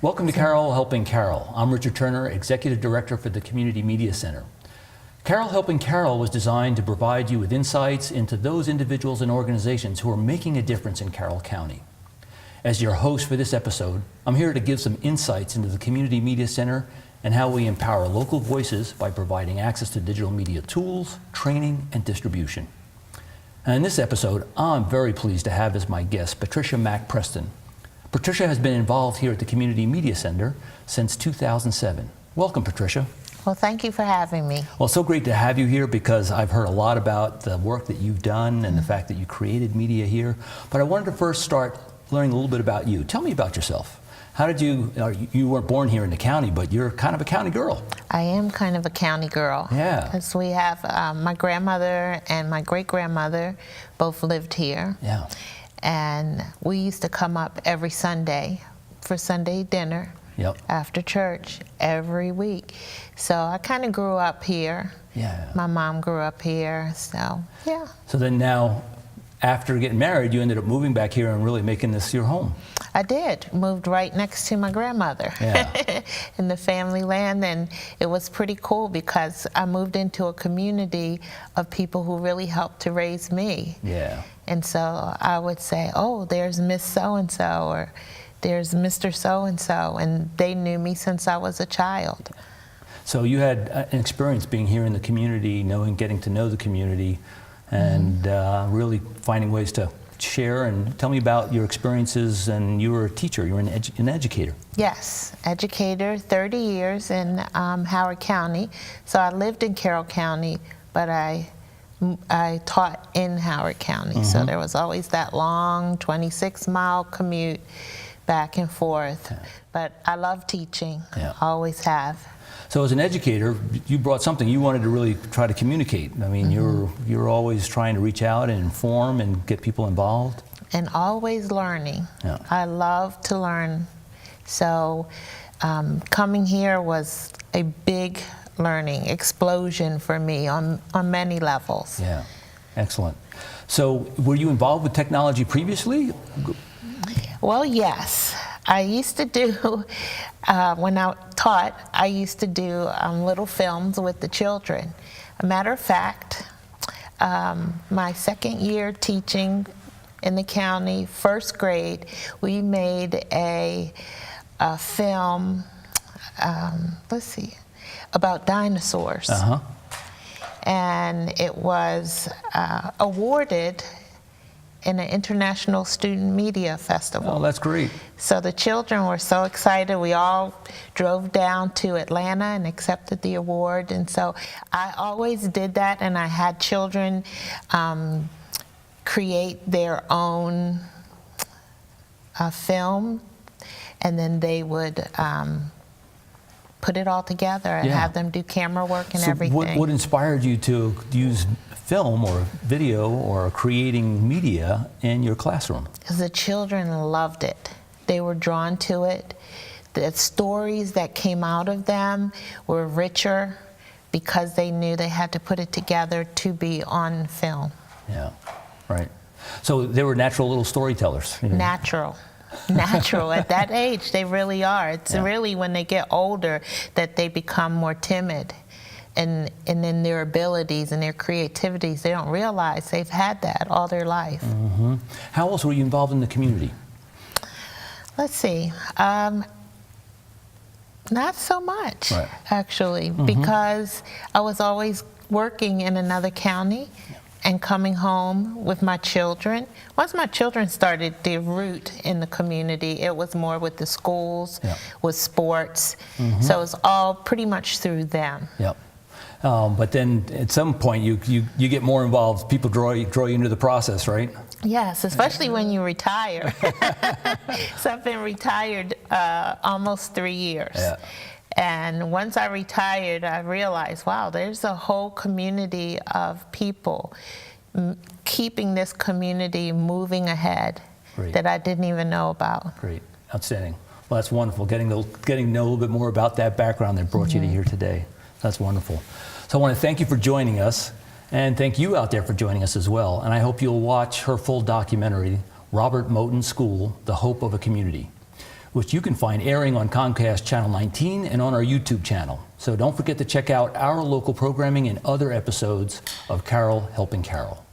Welcome to Carroll Helping Carroll. I'm Richard Turner, Executive Director for the Community Media Center. Carroll Helping Carroll was designed to provide you with insights into those individuals and organizations who are making a difference in Carroll County. As your host for this episode, I'm here to give some insights into the Community Media Center and how we empower local voices by providing access to digital media tools, training, and distribution. And in this episode, I'm very pleased to have as my guest Patricia Mack-Preston. Patricia has been involved here at the Community Media Center since 2007. Welcome, Patricia. Well, thank you for having me. Well, it's so great to have you here because I've heard a lot about the work that you've done and the fact that you created media here. But I wanted to first start learning a little bit about you. Tell me about yourself. How did you weren't born here in the county, but you're kind of a county girl. I am kind of a county girl. Yeah. Because we have my grandmother and my great-grandmother both lived here. Yeah. And we used to come up every Sunday for Sunday dinner. Yep. After church every week. So I kind of grew up here. Yeah. My mom grew up here, so yeah. So then now, after getting married, you ended up moving back here and really making this your home. I did. Moved right next to my grandmother. Yeah. In the family land, and it was pretty cool because I moved into a community of people who really helped to raise me. Yeah. And so I would say, oh, there's Miss So-and-so, or there's Mr. So-and-so, and they knew me since I was a child. So you had an experience being here in the community, getting to know the community, and really finding ways to share. And tell me about your experiences. And you were a teacher, you were an educator. Yes, educator, 30 years in Howard County. So I lived in Carroll County, but I taught in Howard County. So there was always that long 26-mile commute back and forth. Okay. But I love teaching, Yeah. Always have. So as an educator, you brought something you wanted to really try to communicate. I mean, you're always trying to reach out and inform and get people involved. And always learning. Yeah. I love to learn. So coming here was a big learning explosion for me on many levels. Yeah, excellent. So were you involved with technology previously? Well, yes. I used to do, when I taught, I used to do little films with the children. A matter of fact, my second year teaching in the county, first grade, we made a film, about dinosaurs. And it was awarded in an International Student Media Festival. Oh, that's great. So the children were so excited. We all drove down to Atlanta and accepted the award. And so I always did that, and I had children create their own film, and then they would put it all together and have them do camera work and everything. What inspired you to use film or video or creating media in your classroom? Because the children loved it. They were drawn to it. The stories that came out of them were richer because they knew they had to put it together to be on film. Yeah, right. So they were natural little storytellers. Natural at that age, they really are. It's really when they get older that they become more timid, and in their abilities and their creativities, they don't realize they've had that all their life. How else were you involved in the community? Let's see, not so much, actually, because I was always working in another county and coming home with my children. Once my children started their root in the community, it was more with the schools, with sports. So it was all pretty much through them. Yep. But then at some point you get more involved. People draw you into the process, right? Yes, especially when you retire. So I've been retired almost 3 years. Yeah. And once I retired, I realized, wow, there's a whole community of people keeping this community moving ahead that I didn't even know about. Great, outstanding. Well, that's wonderful. Getting to know a little bit more about that background that brought you to here today. That's wonderful. So I want to thank you for joining us, and thank you out there for joining us as well. And I hope you'll watch her full documentary, Robert Moton School, The Hope of a Community. which you can find airing on Comcast Channel 19 and on our YouTube channel. So don't forget to check out our local programming and other episodes of Carroll Helping Carroll.